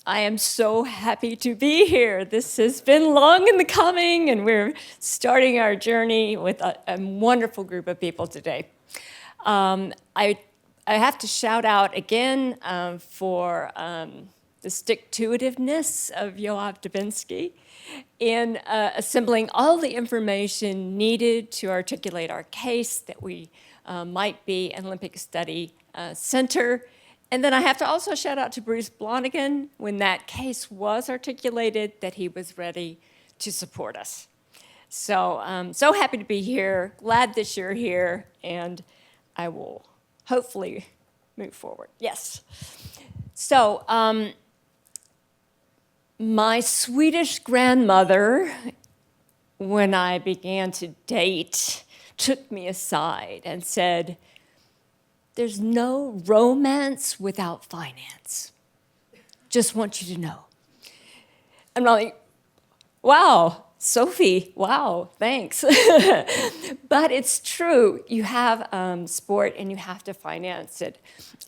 I am so happy to be here. This has been long in the coming, and we're starting our journey with a wonderful group of people today. I have to shout out again for the stick-to-itiveness of Yoav Dubinsky in assembling all the information needed to articulate our case that we might be an Olympic Study Center. And then I have to also shout out to Bruce Blonigan when that case was articulated, that he was ready to support us. So so happy to be here, glad that you're here, and I will hopefully move forward. Yes. So my Swedish grandmother, when I began to date, took me aside and said, "There's no romance without finance. Just want you to know." I'm like, wow, Sophie, wow, thanks. But it's true. You have sport and you have to finance it.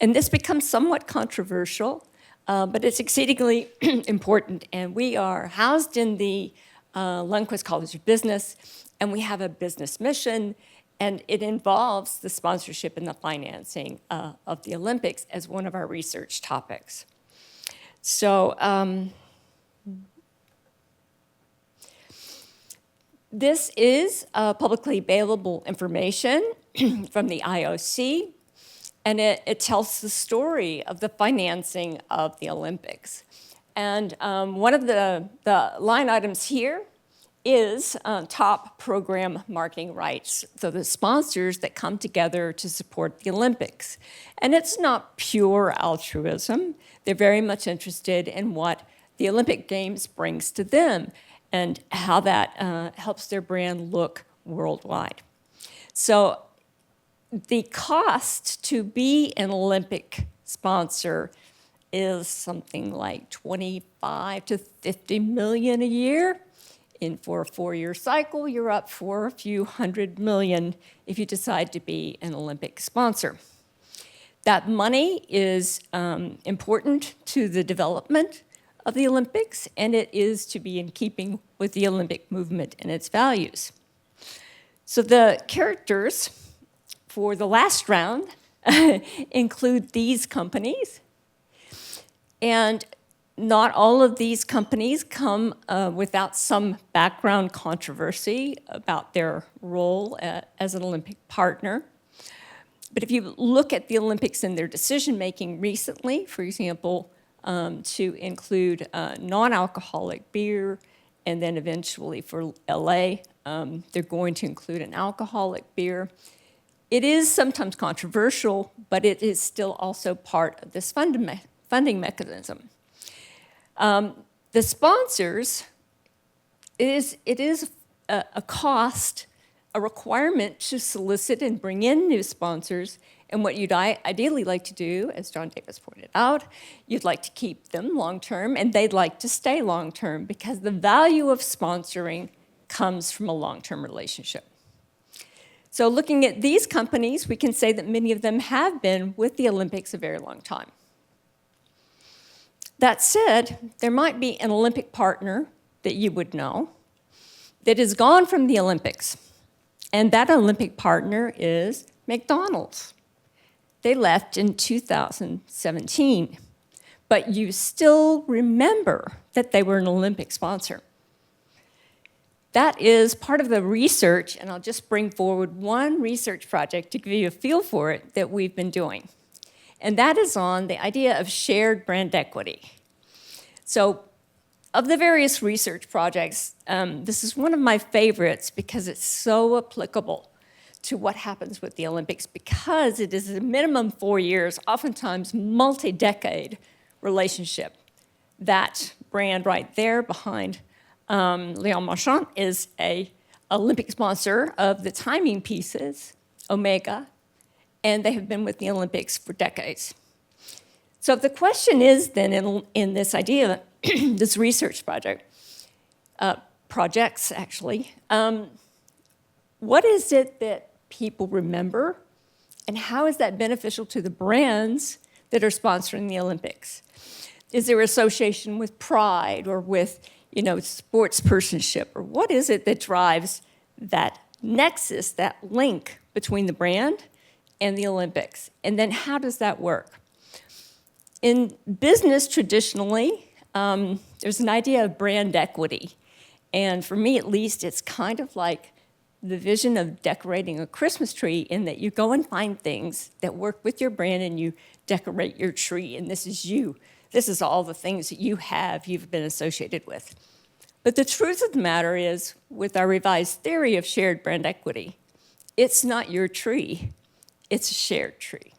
And this becomes somewhat controversial, but it's exceedingly important. And we are housed in the Lundquist College of Business, and we have a business mission. And it involves the sponsorship and the financing of the Olympics as one of our research topics. So this is publicly available information from the IOC, and it tells the story of the financing of the Olympics. And one of the line items here is top program marketing rights, so the sponsors that come together to support the Olympics. And it's not pure altruism. They're very much interested in what the Olympic Games brings to them and how that helps their brand look worldwide. So the cost to be an Olympic sponsor is something like 25 to 50 million a year. And for a 4-year cycle, you're up for a few $100 million if you decide to be an Olympic sponsor. That money is important to the development of the Olympics, and it is to be in keeping with the Olympic movement and its values. So the characters for the last round include these companies. And not all of these companies come without some background controversy about their role as an Olympic partner. But if you look at the Olympics and their decision-making recently, for example, to include non-alcoholic beer, and then eventually for LA, they're going to include an alcoholic beer. It is sometimes controversial, but it is still also part of this funding mechanism. The sponsors, it is a cost, a requirement to solicit and bring in new sponsors. And what you'd ideally like to do, as John Davis pointed out, you'd like to keep them long-term, and they'd like to stay long-term because the value of sponsoring comes from a long-term relationship. So looking at these companies, we can say that many of them have been with the Olympics a very long time. That said, there might be an Olympic partner that you would know that is gone from the Olympics, and that Olympic partner is McDonald's. They left in 2017, but you still remember that they were an Olympic sponsor. That is part of the research, and I'll just bring forward one research project to give you a feel for it that we've been doing. And that is on the idea of shared brand equity. So of the various research projects, this is one of my favorites because it's so applicable to what happens with the Olympics, because it is a minimum 4 years, oftentimes multi-decade relationship. That brand right there behind Léon Marchand is an Olympic sponsor of the timing pieces, Omega, and they have been with the Olympics for decades. So the question is then in this idea, this research project, projects actually, what is it that people remember, and how is that beneficial to the brands that are sponsoring the Olympics? Is there association with pride or with, sportspersonship? Or what is it that drives that nexus, that link between the brand and the Olympics? And then how does that work? In business, traditionally, there's an idea of brand equity. And for me, at least, it's kind of like the vision of decorating a Christmas tree, in that you go and find things that work with your brand and you decorate your tree, and this is you. This is all the things that you've been associated with. But the truth of the matter is, with our revised theory of shared brand equity, it's not your tree, it's a shared tree.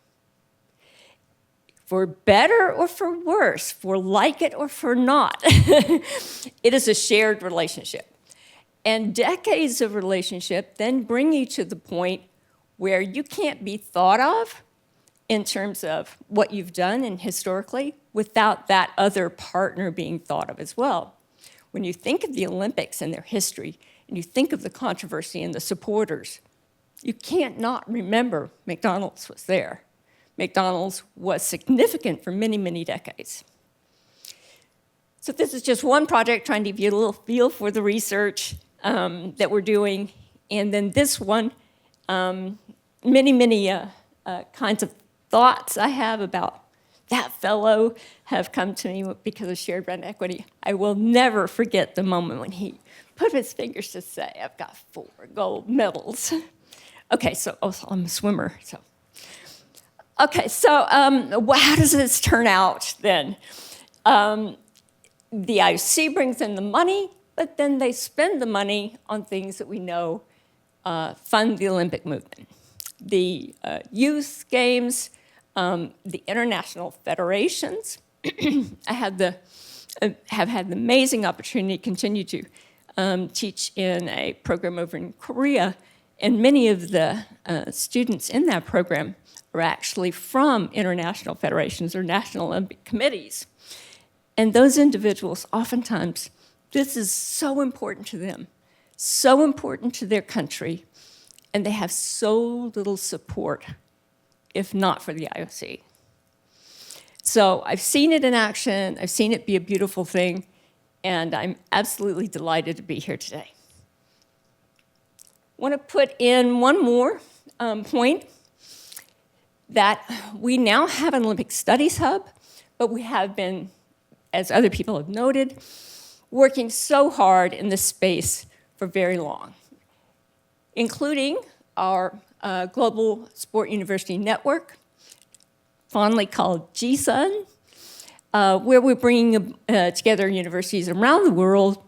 For better or for worse, for like it or for not, it is a shared relationship. And decades of relationship then bring you to the point where you can't be thought of in terms of what you've done and historically without that other partner being thought of as well. When you think of the Olympics and their history, and you think of the controversy and the supporters, you can't not remember McDonald's was there. McDonald's was significant for many, many decades. So this is just one project trying to give you a little feel for the research that we're doing. And then this one, many kinds of thoughts I have about that fellow have come to me because of shared brand equity. I will never forget the moment when he put his fingers to say, I've got 4 gold medals. Okay, so I'm a swimmer, so. Okay, so how does this turn out then? The IOC brings in the money, but then they spend the money on things that we know fund the Olympic movement. The youth games, the international federations. I have had the amazing opportunity to continue to teach in a program over in Korea, and many of the students in that program are actually from international federations or national Olympic committees. And those individuals, oftentimes, this is so important to them, so important to their country, and they have so little support, if not for the IOC. So I've seen it in action, I've seen it be a beautiful thing, and I'm absolutely delighted to be here today. I want to put in one more point, that we now have an Olympic Studies Hub, but we have been, as other people have noted, working so hard in this space for very long, including our Global Sport University Network, fondly called GSUN, where we're bringing together universities around the world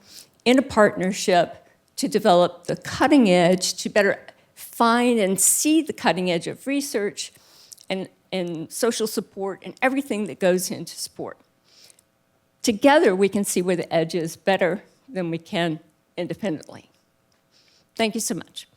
in a partnership to develop the cutting edge, to better find and see the cutting edge of research and social support and everything that goes into sport. Together, we can see where the edge is better than we can independently. Thank you so much.